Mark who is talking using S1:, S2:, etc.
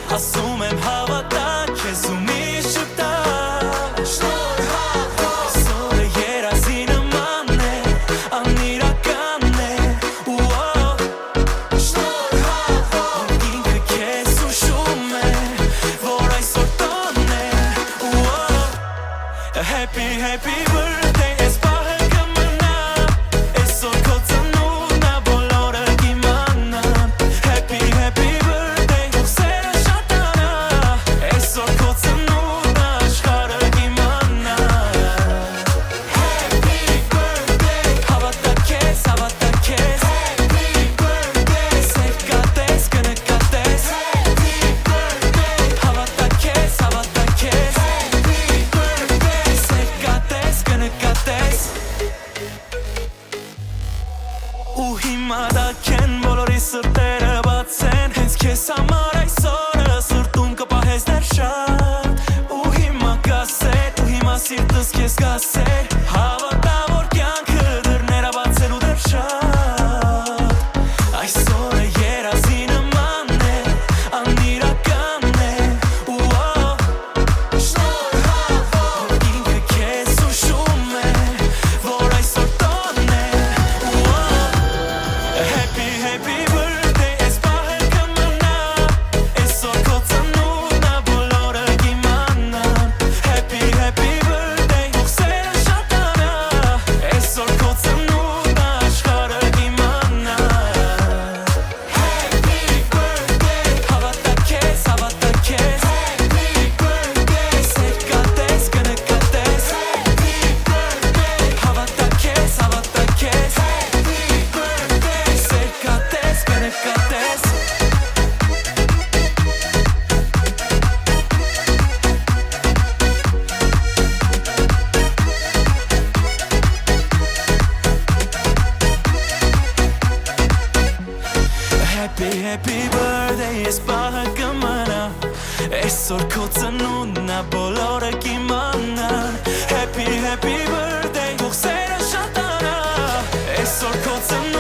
S1: Ասում եմ հավատա քեզ ու միշտ շպտա Սորը երազի նման է, անիրական է Ինքը քեզ ուշում է, որ այսօր տոն է Happy, happy birthday, ես պահը կմնա Այսօր քո ծնունդն ա, բոլորը կիմանան Happy, happy birthday, թող սերը շատանա Այսօր քո ծնունդն ա, աշխարհը կիմանա Happy birthday, հավատա քեզ Happy birthday, սեր կատես, կնկատես Happy birthday, հավատա քեզ Happy birthday, սեր կատես, կնկատես Ու հիմա դակեն բոլորի սրտերը բացեն Հենց քեզ համար այսօրը սրտում կպահես դեռ շատ Ու հիմա կասեր, ու հիմա սիրտս քեզ կասեր Հավատա որ կյանքը դռներ ա բացելու դեռ շատ Այսօրը երազի նման է, անիրական է Ինքը քեզ ուշում է, որ այսօր տոն է Happy, happy birthday, ես պահը կմնա Այսօր քո ծնունդն ա, բոլորը կիմանան Happy, happy birthday, թող սերը շատանա Այսօր քո ծնունդն ա, աշխարհը կիմանա Happy birthday, հավատա քեզ Happy birthday, սեր կատես, կնկատես Happy birthday, հավատա քեզ Happy birthday, սեր կատես, կնկատես Happy, happy birthday, ես պահը կմնա Այսօր քո ծնունդն ա, բոլորը կիմանան Happy, happy birthday, թող սերը շատանա Այսօր քո ծնունդն